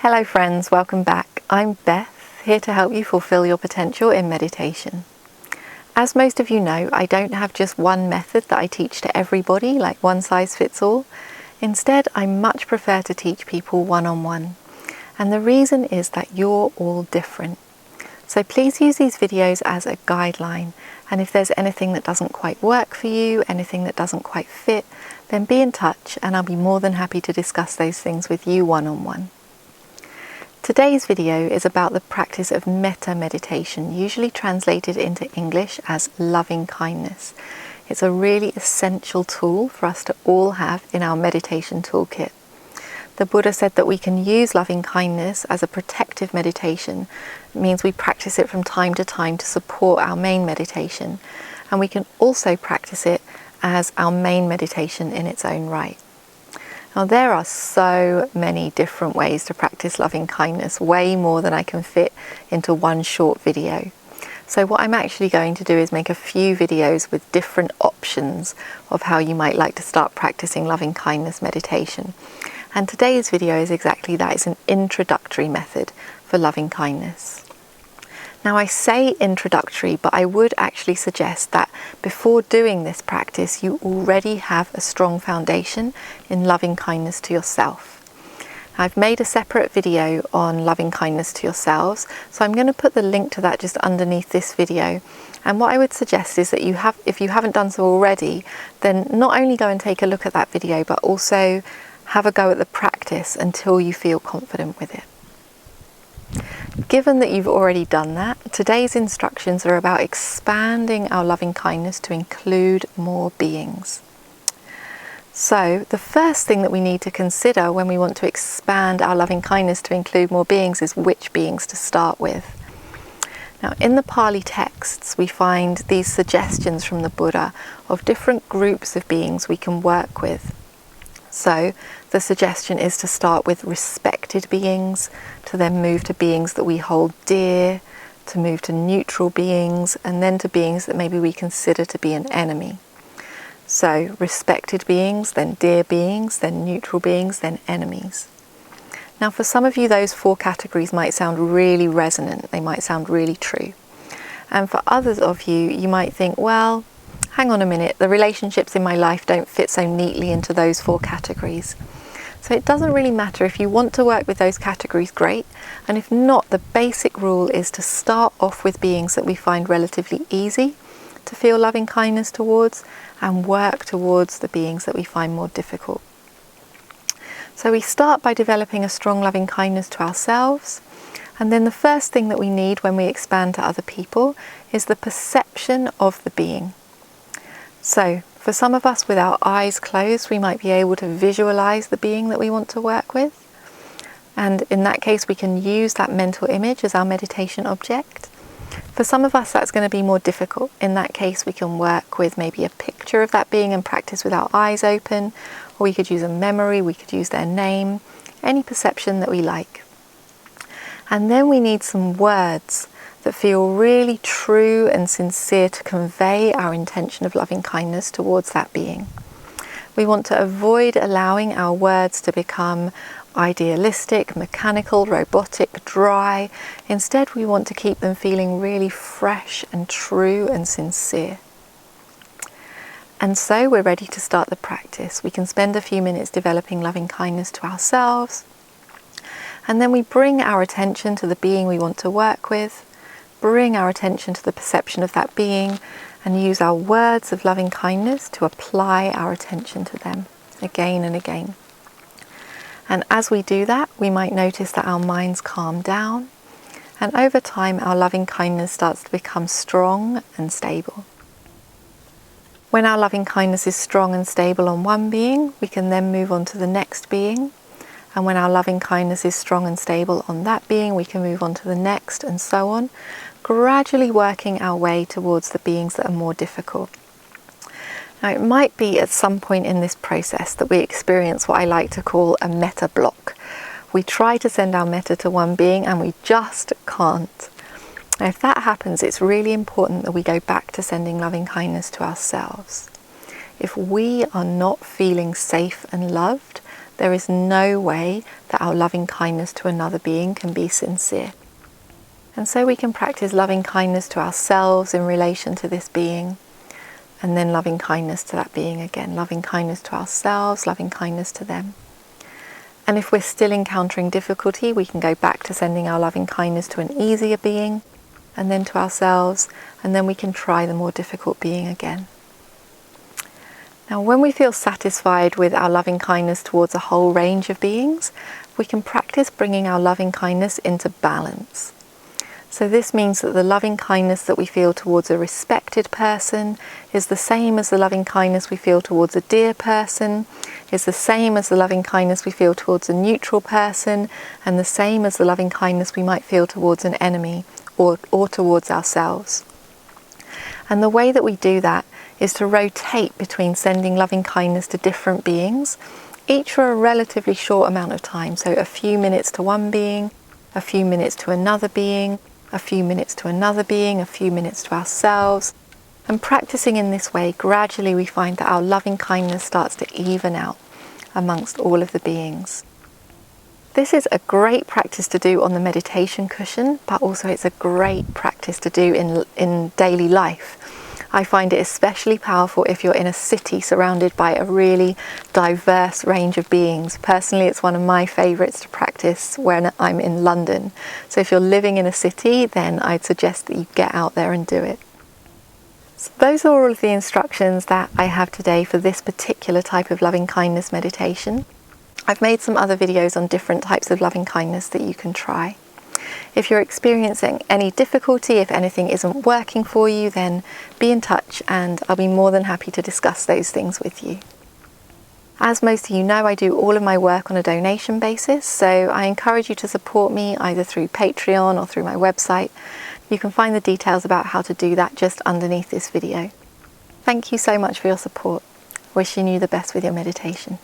Hello friends, welcome back. I'm Beth, here to help you fulfill your potential in meditation. As most of you know, I don't have just one method that I teach to everybody, like one size fits all. Instead, I much prefer to teach people one-on-one. And the reason is that you're all different. So please use these videos as a guideline. And if there's anything that doesn't quite work for you, anything that doesn't quite fit, then be in touch and I'll be more than happy to discuss those things with you one-on-one. Today's video is about the practice of metta meditation, usually translated into English as loving kindness. It's a really essential tool for us to all have in our meditation toolkit. The Buddha said that we can use loving kindness as a protective meditation. It means we practice it from time to time to support our main meditation. And we can also practice it as our main meditation in its own right. Now there are so many different ways to practice loving kindness, way more than I can fit into one short video. So what I'm actually going to do is make a few videos with different options of how you might like to start practicing loving kindness meditation. And today's video is exactly that. It's an introductory method for loving kindness. Now I say introductory, but I would actually suggest that before doing this practice, you already have a strong foundation in loving kindness to yourself. I've made a separate video on loving kindness to yourselves, so I'm going to put the link to that just underneath this video. And what I would suggest is that if you haven't done so already, then not only go and take a look at that video, but also have a go at the practice until you feel confident with it. Given that you've already done that, today's instructions are about expanding our loving kindness to include more beings. So the first thing that we need to consider when we want to expand our loving kindness to include more beings is which beings to start with. Now in the Pali texts we find these suggestions from the Buddha of different groups of beings we can work with. So the suggestion is to start with respected beings, to then move to beings that we hold dear, to move to neutral beings, and then to beings that maybe we consider to be an enemy. So respected beings, then dear beings, then neutral beings, then enemies. Now for some of you those four categories might sound really resonant, they might sound really true. And for others of you, you might think, well, hang on a minute, the relationships in my life don't fit so neatly into those four categories. So it doesn't really matter. If you want to work with those categories, great. And if not, the basic rule is to start off with beings that we find relatively easy to feel loving kindness towards and work towards the beings that we find more difficult. So we start by developing a strong loving kindness to ourselves. And then the first thing that we need when we expand to other people is the perception of the being. So for some of us with our eyes closed, we might be able to visualize the being that we want to work with. And in that case, we can use that mental image as our meditation object. For some of us, that's going to be more difficult. In that case, we can work with maybe a picture of that being and practice with our eyes open. Or we could use a memory, we could use their name, any perception that we like. And then we need some words that feel really true and sincere to convey our intention of loving kindness towards that being. We want to avoid allowing our words to become idealistic, mechanical, robotic, dry. Instead, we want to keep them feeling really fresh and true and sincere. And so we're ready to start the practice. We can spend a few minutes developing loving kindness to ourselves. And then we bring our attention to the being we want to work with, bring our attention to the perception of that being, and use our words of loving kindness to apply our attention to them again and again. And as we do that, we might notice that our minds calm down, and over time our loving kindness starts to become strong and stable. When our loving kindness is strong and stable on one being, we can then move on to the next being. And when our loving kindness is strong and stable on that being, we can move on to the next, and so on, gradually working our way towards the beings that are more difficult. Now, it might be at some point in this process that we experience what I like to call a metablock. We try to send our metta to one being and we just can't. Now, if that happens, it's really important that we go back to sending loving kindness to ourselves. If we are not feeling safe and loved, there is no way that our loving kindness to another being can be sincere. And so we can practice loving kindness to ourselves in relation to this being, and then loving kindness to that being again, loving kindness to ourselves, loving kindness to them. And if we're still encountering difficulty, we can go back to sending our loving kindness to an easier being, and then to ourselves, and then we can try the more difficult being again. Now, when we feel satisfied with our loving kindness towards a whole range of beings, we can practice bringing our loving kindness into balance. So this means that the loving kindness that we feel towards a respected person is the same as the loving kindness we feel towards a dear person, is the same as the loving kindness we feel towards a neutral person, and the same as the loving kindness we might feel towards an enemy or towards ourselves. And the way that we do that is to rotate between sending loving kindness to different beings, each for a relatively short amount of time. So a few minutes to one being, a few minutes to another being, a few minutes to another being, a few minutes to ourselves. And practicing in this way, gradually we find that our loving kindness starts to even out amongst all of the beings. This is a great practice to do on the meditation cushion, but also it's a great practice to do in daily life. I find it especially powerful if you're in a city surrounded by a really diverse range of beings. Personally, it's one of my favourites to practice when I'm in London. So if you're living in a city, then I'd suggest that you get out there and do it. So those are all of the instructions that I have today for this particular type of loving kindness meditation. I've made some other videos on different types of loving kindness that you can try. If you're experiencing any difficulty, if anything isn't working for you, then be in touch and I'll be more than happy to discuss those things with you. As most of you know, I do all of my work on a donation basis, so I encourage you to support me either through Patreon or through my website. You can find the details about how to do that just underneath this video. Thank you so much for your support. Wishing you the best with your meditation.